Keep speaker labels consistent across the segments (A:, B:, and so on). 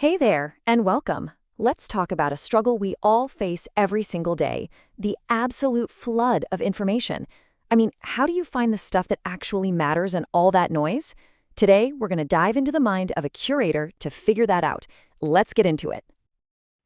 A: Hey there, and welcome. Let's talk about a struggle we all face every single day, the absolute flood of information. How do you find the stuff that actually matters in all that noise? Today, we're going to dive into the mind of a curator to figure that out. Let's get into it.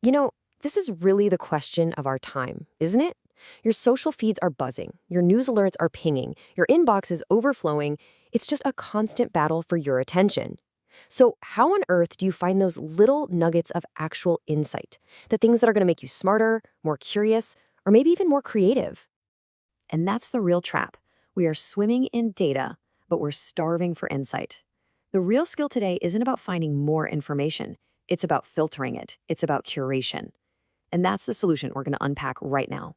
B: You know, this is really the question of our time, isn't it? Your social feeds are buzzing, your news alerts are pinging, your inbox is overflowing. It's just a constant battle for your attention. So how on earth do you find those little nuggets of actual insight? The things that are going to make you smarter, more curious, or maybe even more creative? And that's the real trap. We are swimming in data, but we're starving for insight. The real skill today isn't about finding more information. It's about filtering it. It's about curation. And that's the solution we're going to unpack right now.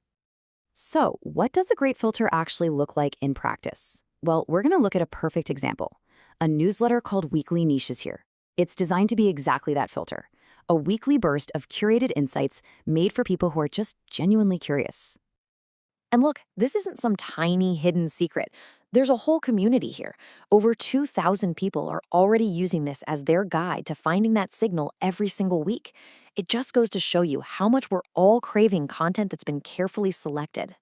B: So, what does a great filter actually look like in practice? Well, we're going to look at a perfect example, a newsletter called NishIsHere. It's designed to be exactly that filter, a weekly burst of curated insights made for people who are just genuinely curious. And look, this isn't some tiny hidden secret. There's a whole community here. Over 2,000 people are already using this as their guide to finding that signal every single week. It just goes to show you how much we're all craving content that's been carefully selected.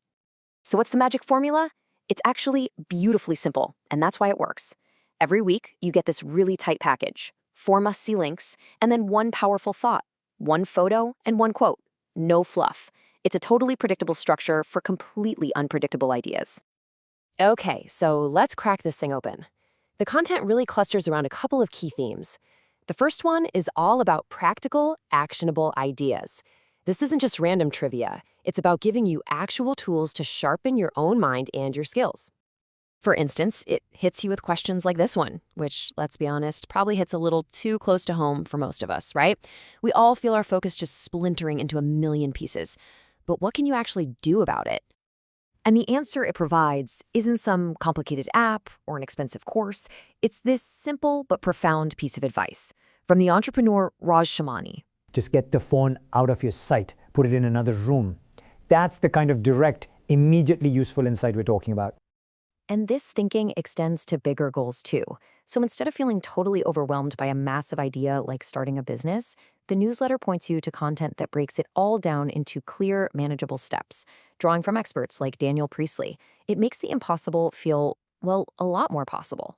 B: So what's the magic formula? It's actually beautifully simple, and that's why it works. Every week, you get this really tight package, 4 must-see links, and then one powerful thought, one photo, and one quote. No fluff. It's a totally predictable structure for completely unpredictable ideas. Okay, so let's crack this thing open. The content really clusters around a couple of key themes. The first one is all about practical, actionable ideas. This isn't just random trivia. It's about giving you actual tools to sharpen your own mind and your skills. For instance, it hits you with questions like this one, which, let's be honest, probably hits a little too close to home for most of us, right? We all feel our focus just splintering into a million pieces. But what can you actually do about it? And the answer it provides isn't some complicated app or an expensive course. It's this simple but profound piece of advice from the entrepreneur Raj Shamani.
C: Just get the phone out of your sight, put it in another room. That's the kind of direct, immediately useful insight we're talking about.
B: And this thinking extends to bigger goals too. So instead of feeling totally overwhelmed by a massive idea like starting a business, the newsletter points you to content that breaks it all down into clear, manageable steps. Drawing from experts like Daniel Priestley, it makes the impossible feel, well, a lot more possible.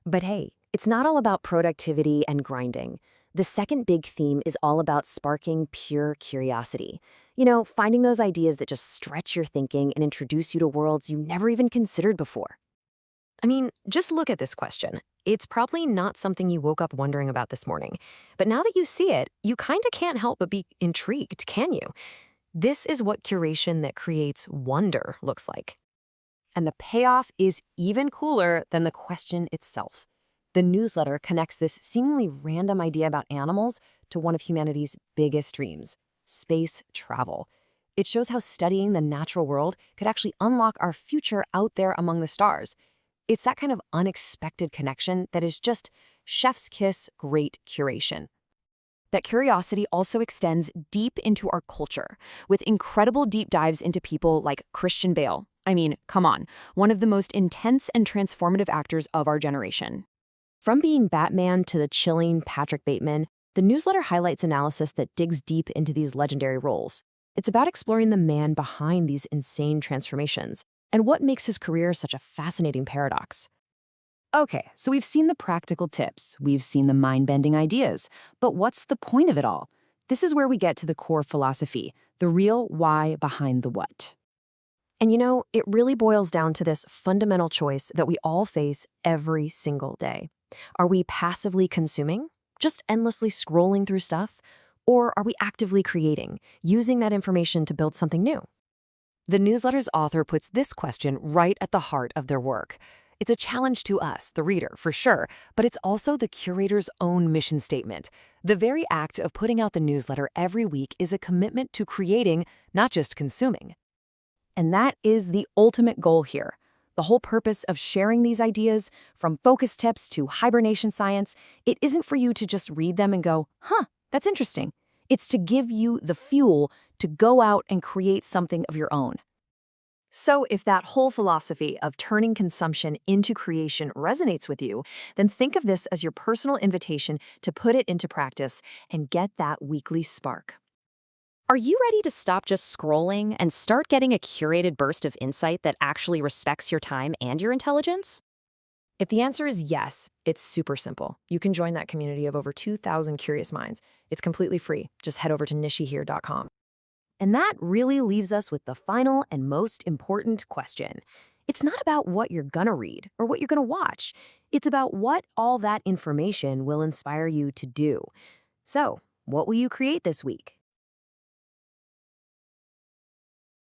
B: But hey, it's not all about productivity and grinding. The second big theme is all about sparking pure curiosity. Finding those ideas that just stretch your thinking and introduce you to worlds you never even considered before. Just look at this question. It's probably not something you woke up wondering about this morning. But now that you see it, you kind of can't help but be intrigued, can you? This is what curation that creates wonder looks like. And the payoff is even cooler than the question itself. The newsletter connects this seemingly random idea about animals to one of humanity's biggest dreams, space travel. It shows how studying the natural world could actually unlock our future out there among the stars. It's that kind of unexpected connection that is just chef's kiss great curation. That curiosity also extends deep into our culture, with incredible deep dives into people like Christian Bale. Come on, one of the most intense and transformative actors of our generation. From being Batman to the chilling Patrick Bateman, the newsletter highlights analysis that digs deep into these legendary roles. It's about exploring the man behind these insane transformations and what makes his career such a fascinating paradox. Okay, so we've seen the practical tips, we've seen the mind-bending ideas, but what's the point of it all? This is where we get to the core philosophy, the real why behind the what. And it really boils down to this fundamental choice that we all face every single day. Are we passively consuming, just endlessly scrolling through stuff? Or are we actively creating, using that information to build something new? The newsletter's author puts this question right at the heart of their work. It's a challenge to us, the reader, for sure, but it's also the curator's own mission statement. The very act of putting out the newsletter every week is a commitment to creating, not just consuming. And that is the ultimate goal here. The whole purpose of sharing these ideas, from focus tips to hibernation science, it isn't for you to just read them and go, that's interesting. It's to give you the fuel to go out and create something of your own. So, if that whole philosophy of turning consumption into creation resonates with you, then think of this as your personal invitation to put it into practice and get that weekly spark.
A: Are you ready to stop just scrolling and start getting a curated burst of insight that actually respects your time and your intelligence?
B: If the answer is yes, it's super simple. You can join that community of over 2,000 curious minds. It's completely free. Just head over to NishIsHere.com.
A: And that really leaves us with the final and most important question. It's not about what you're gonna read or what you're gonna watch. It's about what all that information will inspire you to do. So, what will you create this week?